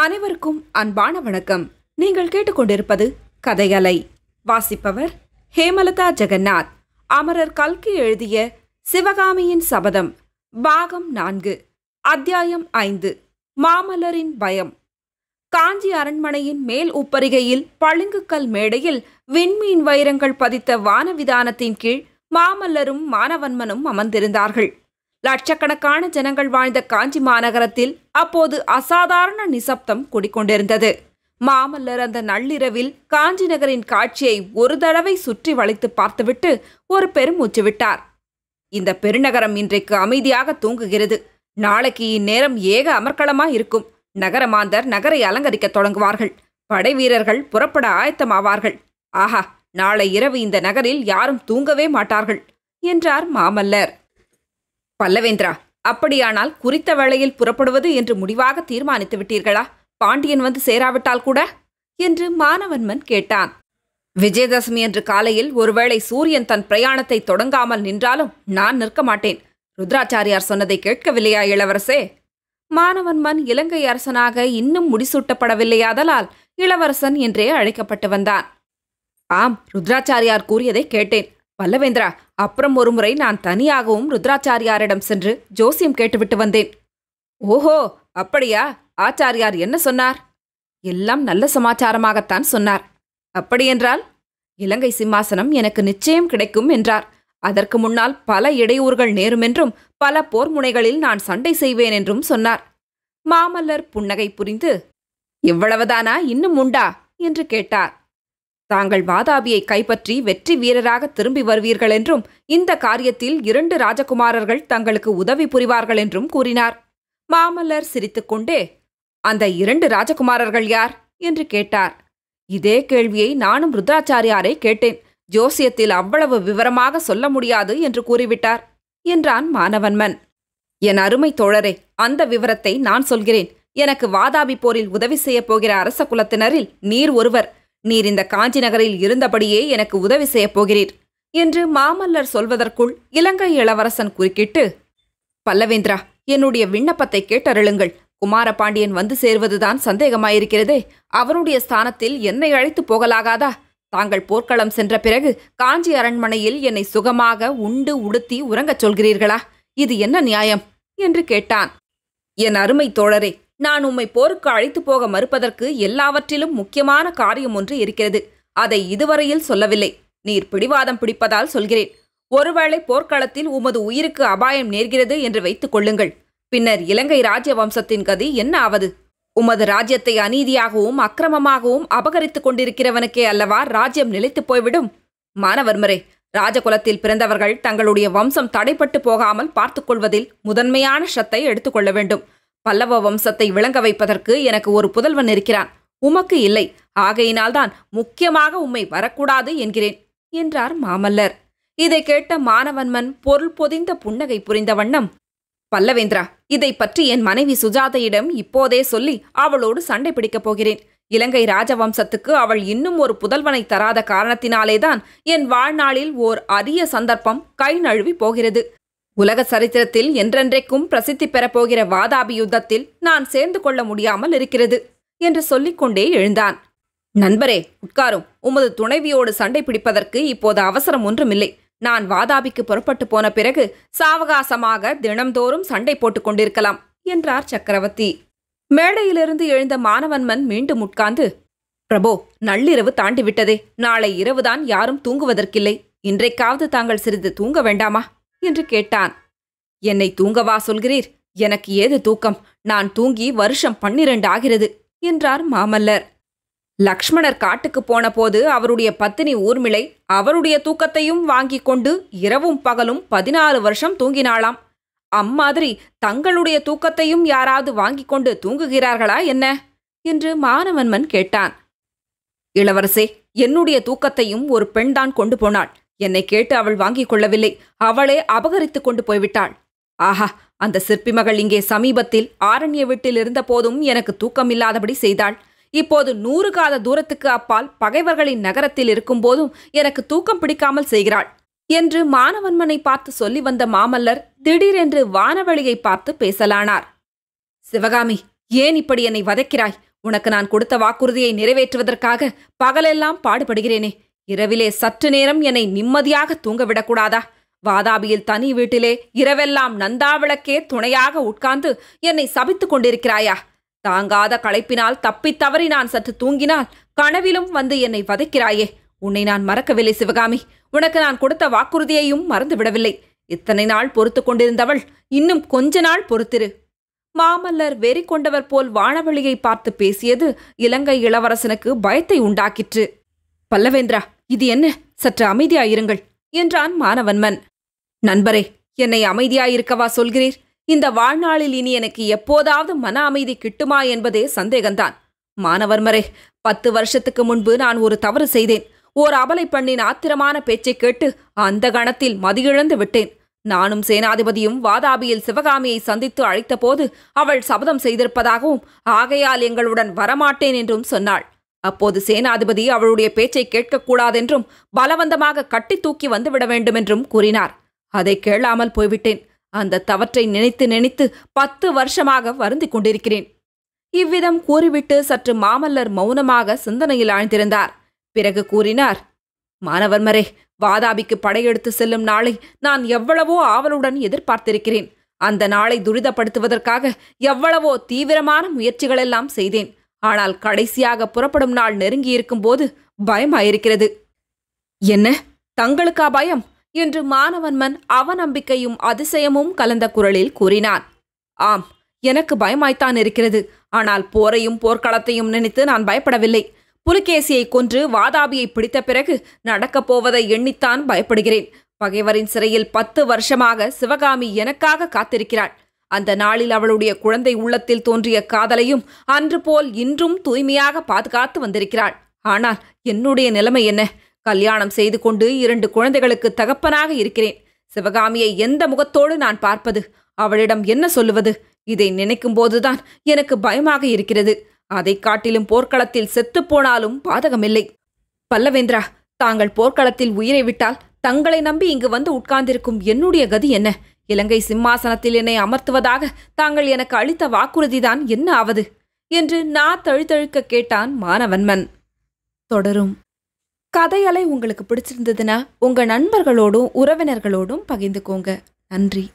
அனைவருக்கும் அன்பான வணக்கம். நீங்கள் கேட்டுக்கொண்டிருப்பது கதையலை. வாசிப்பவர் ஹேமலதா ஜெகநாத். அமரர் கல்கி எழுதிய சிவகாமியின் சபதம், பாகம் 4, அத்தியாயம் 5, மாமல்லரின் பயம். காஞ்சி அரண்மனையின் மேல் உப்பரிகையில் பளிங்குக்கல் மேடையில் விண்மீன் வைரங்கள் பதித்த வானவிதானத்தின் கீழ் மாமல்லரும் மானவன்மனும் அமர்ந்திருந்தார்கள். லட்சக்கணக்கான ஜனங்கள் வாழ்ந்த காஞ்சி மாநகரத்தில் அப்போது அசாதாரண நிசப்தம் குடிக்கொண்டிருந்தது. மாமல்லர் அந்த நள்ளிரவில் காஞ்சி நகரின் காட்சியை ஒரு தடவை சுற்றி வளைத்து பார்த்துவிட்டு ஒரு பெருமூச்சு விட்டார். இந்த பெருநகரம் இன்றைக்கு அமைதியாக தூங்குகிறது. நாளைக்கு இந்நேரம் ஏக அமர்க்களமாய் இருக்கும். நகரமாந்தர் நகரை அலங்கரிக்க தொடங்குவார்கள். படை வீரர்கள் புறப்பட ஆயத்தமாவார்கள். ஆஹா, நாளை இரவு இந்த நகரில் யாரும் தூங்கவே மாட்டார்கள் என்றார் மாமல்லர். பல்லவேந்திரா, அப்படியானால் குறித்த வேளையில் புறப்படுவது என்று முடிவாக தீர்மானித்து விட்டீர்களா? பாண்டியன் வந்து சேராவிட்டால் கூட என்று மானவன்மன் கேட்டான். விஜயதசமி அன்று காலையில் ஒருவேளை சூரியன் தன் பிரயாணத்தை தொடங்காமல் நின்றாலும் நான் நிற்க மாட்டேன். ருத்ராச்சாரியார் சொன்னதை கேட்கவில்லையா இளவரசே? மானவன்மன் இலங்கை அரசனாக இன்னும் முடிசூட்டப்படவில்லையாதலால் இளவரசன் என்றே அழைக்கப்பட்டு வந்தான். ஆம், ருத்ராச்சாரியார் கூறியதை கேட்டேன். பல்லவேந்திரா, அப்புறம் ஒருமுறை நான் தனியாகவும் ருத்ராச்சாரியாரிடம் சென்று ஜோசியம் கேட்டுவிட்டு வந்தேன். ஓஹோ, அப்படியா? ஆச்சாரியார் என்ன சொன்னார்? எல்லாம் நல்ல சமாச்சாரமாகத்தான் சொன்னார். அப்படியென்றால் இலங்கை சிம்மாசனம் எனக்கு நிச்சயம் கிடைக்கும் என்றார். அதற்கு முன்னால் பல இடையூறுகள் நேருமென்றும் பல போர் முனைகளில் நான் சண்டை செய்வேன் என்றும் சொன்னார். மாமல்லர் புன்னகை புரிந்து, இவ்வளவுதானா, இன்னும் உண்டா என்று கேட்டார். தாங்கள் வாதாபியை கைப்பற்றி வெற்றி வீரராக திரும்பி வருவீர்கள் என்றும் இந்த காரியத்தில் 2 ராஜகுமாரர்கள் தங்களுக்கு உதவி புரிவார்கள் என்றும் கூறினார். மாமல்லர் சிரித்துக்கொண்டே, அந்த 2 ராஜகுமாரர்கள் யார் என்று கேட்டார். இதே கேள்வியை நானும் ருத்ராச்சாரியாரை கேட்டேன். ஜோசியத்தில் அவ்வளவு விவரமாக சொல்ல முடியாது என்று கூறிவிட்டார் என்றான் மானவன்மன். என் அருமை தோழரே, அந்த விவரத்தை நான் சொல்கிறேன். எனக்கு வாதாபி போரில் உதவி செய்யப் போகிற அரச குலத்தினரில் நீர் ஒருவர். நீர் இந்த காஞ்சி நகரில் இருந்தபடியே எனக்கு உதவி செய்யப் போகிறீர் என்று மாமல்லர் சொல்வதற்குள் இலங்கை இளவரசன் குறுக்கிட்டு, பல்லவேந்திரா, என்னுடைய விண்ணப்பத்தை கேட்டருளுங்கள். குமாரபாண்டியன் வந்து சேர்வதுதான் சந்தேகமாயிருக்கிறதே. அவருடைய ஸ்தானத்தில் என்னை அழைத்து போகலாகாதா? தாங்கள் போர்க்களம் சென்ற பிறகு காஞ்சி அரண்மனையில் என்னை சுகமாக உண்டு உடுத்தி உறங்கச் சொல்கிறீர்களா? இது என்ன நியாயம் என்று கேட்டான். என் அருமை தோழரே, நான் உம்மை போருக்கு அழைத்து போக மறுப்பதற்கு எல்லாவற்றிலும் முக்கியமான காரியம் ஒன்று இருக்கிறது. அதை இதுவரையில் சொல்லவில்லை. நீர் பிடிவாதம் பிடிப்பதால் சொல்கிறேன். ஒருவேளை போர்க்களத்தில் உமது உயிருக்கு அபாயம் நேர்கிறது என்று வைத்துக் கொள்ளுங்கள். பின்னர் இலங்கை ராஜ்ய வம்சத்தின் கதி என்ன ஆவது? உமது ராஜ்யத்தை அநீதியாகவும் அக்கிரமமாகவும் அபகரித்துக் கொண்டிருக்கிறவனுக்கே அல்லவா ராஜ்யம் நிலைத்து போய்விடும். மானவர்மரே, ராஜகுலத்தில் பிறந்தவர்கள் தங்களுடைய வம்சம் தடைப்பட்டு போகாமல் பார்த்துக் கொள்வதில் முதன்மையான ஷத்தை எடுத்துக்கொள்ள வேண்டும். பல்லவ வம்சத்தை விளங்க வைப்பதற்கு எனக்கு ஒரு புதல்வன் இருக்கிறான். உமக்கு இல்லை. ஆகையினால்தான் முக்கியமாக உம்மை வரக்கூடாது என்கிறேன் என்றார் மாமல்லர். இதை கேட்ட மானவன்மன் பொருள் பொதிந்த புன்னகை புரிந்த வண்ணம், பல்லவேந்திரா, இதை பற்றி என் மனைவி சுஜாதையிடம் இப்போதே சொல்லி அவளோடு சண்டை பிடிக்கப் போகிறேன். இலங்கை ராஜவம்சத்துக்கு அவள் இன்னும் ஒரு புதல்வனை தராத காரணத்தினாலேதான் என் வாழ்நாளில் ஓர் அரிய சந்தர்ப்பம் கை நழுவி போகிறது. உலக சரித்திரத்தில் என்றென்றைக்கும் பிரசித்தி பெறப்போகிற வாதாபி யுத்தத்தில் நான் சேர்ந்து கொள்ள முடியாமல் இருக்கிறது என்று சொல்லிக்கொண்டே எழுந்தான். நண்பரே, உட்காரும். உமது துணைவியோடு சண்டை பிடிப்பதற்கு இப்போது அவசரம் ஒன்றுமில்லை. நான் வாதாபிக்கு புறப்பட்டு போன பிறகு சாவகாசமாக தினம்தோறும் சண்டை போட்டுக் கொண்டிருக்கலாம் என்றார் சக்கரவர்த்தி. மேடையிலிருந்து எழுந்த மானவன்மன் மீண்டும் உட்கார்ந்து, பிரபோ, நள்ளிரவு தாண்டிவிட்டதே. நாளை இரவுதான் யாரும் தூங்குவதற்கில்லை. இன்றைக்காவது தாங்கள் சிறிது தூங்க வேண்டாமா என்று கேட்டான். என்னை தூங்கவா சொல்கிறீர்? எனக்கு ஏது தூக்கம்? நான் தூங்கி வருஷம் 12 ஆகிறது என்றார் மாமல்லர். லக்ஷ்மணர் காட்டுக்கு போன போது அவருடைய பத்தினி ஊர்மிளை அவருடைய தூக்கத்தையும் வாங்கிக் கொண்டு இரவும் பகலும் 14 வருஷம் தூங்கினாளாம். அம்மாதிரி தங்களுடைய தூக்கத்தையும் யாராவது வாங்கிக் கொண்டு தூங்குகிறார்களா என்ன என்று மானவன்மன் கேட்டான். இளவரசே, என்னுடைய தூக்கத்தையும் ஒரு பெண்தான் கொண்டு போனாள். என்னை கேட்டு அவள் வாங்கிக் கொள்ளவில்லை. அவளே அபகரித்துக் கொண்டு போய்விட்டாள். ஆஹா, அந்த சிற்பி மகள் இங்கே சமீபத்தில் ஆரண்ய வீட்டில் இருந்த போதும் எனக்கு தூக்கமில்லாதபடி செய்தாள். இப்போது 100 காத தூரத்துக்கு அப்பால் பகைவர்களின் நகரத்தில் இருக்கும்போதும் எனக்கு தூக்கம் பிடிக்காமல் செய்கிறாள் என்று மானவன்மனை பார்த்து சொல்லி வந்த மாமல்லர் திடீரென்று வானவெளியை பார்த்து பேசலானார். சிவகாமி, ஏன் இப்படி என்னை வதைக்கிறாய்? உனக்கு நான் கொடுத்த வாக்குறுதியை நிறைவேற்றுவதற்காக பகலெல்லாம் பாடுபடுகிறேனே, இரவிலே சற்று நேரம் என்னை நிம்மதியாக தூங்க விடக்கூடாதா? வாதாபியில் தனி வீட்டிலே இரவெல்லாம் நந்தாவிளக்கே துணையாக உட்கார்ந்து என்னை சபித்துக் கொண்டிருக்கிறாயா? தாங்காத களைப்பினால் தப்பித் தவறி நான் சற்று தூங்கினால் கனவிலும் வந்து என்னை வதைக்கிறாயே. உன்னை நான் மறக்கவில்லை சிவகாமி. உனக்கு நான் கொடுத்த வாக்குறுதியையும் மறந்துவிடவில்லை. இத்தனை நாள் பொறுத்து கொண்டிருந்தவள் இன்னும் கொஞ்ச நாள் பொறுத்திரு. மாமல்லர் வெறி கொண்டவர் போல் வானவெளியை பார்த்து பேசியது இலங்கை இளவரசனுக்கு பயத்தை உண்டாக்கிற்று. பல்லவேந்திரா, இது என்ன? சற்று அமைதியாயிருங்கள் என்றான் மானவன்மன். நண்பரே, என்னை அமைதியாயிருக்கவா சொல்கிறீர்? இந்த வாழ்நாளில் இனி எனக்கு எப்போதாவது மன அமைதி கிட்டுமா என்பதே சந்தேகம்தான். மானவர்மரே, 10 வருஷத்துக்கு முன்பு நான் ஒரு தவறு செய்தேன். ஓர் அபலை பெண்ணின் ஆத்திரமான பேச்சை கேட்டு அந்த கணத்தில் மதியிழந்து விட்டேன். நானும் சேனாதிபதியும் வாதாபியில் சிவகாமியை சந்தித்து அழைத்த போது அவள் சபதம் செய்திருப்பதாகவும் ஆகையால் எங்களுடன் வரமாட்டேன் என்றும் சொன்னாள். அப்போது சேனாதிபதி அவளுடைய பேச்சை கேட்கக்கூடாதென்றும் பலவந்தமாக கட்டி தூக்கி வந்துவிட வேண்டுமென்றும் கூறினார். அதை கேளாமல் போய்விட்டேன். அந்த தவற்றை நினைத்து நினைத்து 10 வருஷமாக வருந்திக் கொண்டிருக்கிறேன். இவ்விதம் கூறிவிட்டு சற்று மாமல்லர் மௌனமாக சிந்தனையில் ஆழ்ந்திருந்தார். பிறகு கூறினார், மானவர்மரே, வாதாபிக்கு படையெடுத்து செல்லும் நாளை நான் எவ்வளவோ ஆவலுடன் எதிர்பார்த்திருக்கிறேன். அந்த நாளை துரிதப்படுத்துவதற்காக எவ்வளவோ தீவிரமான முயற்சிகளெல்லாம் செய்தேன். ஆனால் கடைசியாக புறப்படும் நாள் நெருங்கியிருக்கும் போது பயமாயிருக்கிறது. என்ன, தங்களுக்கா பயம் என்று மானவன்மன் அவநம்பிக்கையும் அதிசயமும் கலந்த குரலில் கூறினான். ஆம், எனக்கு பயமாய்த்தான் இருக்கிறது. ஆனால் போரையும் போர்க்களத்தையும் நினைத்து நான் பயப்படவில்லை. புலிகேசியை கொன்று வாதாபியை பிடித்த பிறகு நடக்கப் போவதை எண்ணித்தான் பயப்படுகிறேன். பகைவரின் சிறையில் 10 வருஷமாக சிவகாமி எனக்காக காத்திருக்கிறாள். அந்த நாளில் அவளுடைய குழந்தை உள்ளத்தில் தோன்றிய காதலையும் அன்று போல் இன்றும் தூய்மையாக பாதுகாத்து வந்திருக்கிறாள். ஆனால் என்னுடைய நிலைமை என்ன? கல்யாணம் செய்து கொண்டு 2 குழந்தைகளுக்கு தகப்பனாக இருக்கிறேன். சிவகாமியை எந்த முகத்தோடு நான் பார்ப்பது? அவளிடம் என்ன சொல்லுவது? இதை நினைக்கும் போதுதான் எனக்கு பயமாக இருக்கிறது. அதை காட்டிலும் போர்க்களத்தில் செத்துப்போனாலும் பாதகமில்லை. பல்லவேந்திரா, தாங்கள் போர்க்களத்தில் உயிரை விட்டால் தங்களை நம்பி இங்கு வந்து உட்கார்ந்திருக்கும் என்னுடைய கதி என்ன? இலங்கை சிம்மாசனத்தில் என்னை அமர்த்துவதாக தாங்கள் எனக்கு அளித்த வாக்குறுதிதான் என்ன ஆவது என்று தழுத்தழுக்க கேட்டான் மானவன்மன். தொடரும். கதையலை உங்களுக்கு பிடிச்சிருந்ததுன்னா உங்க நண்பர்களோடும் உறவினர்களோடும் பகிர்ந்துக்கோங்க. நன்றி.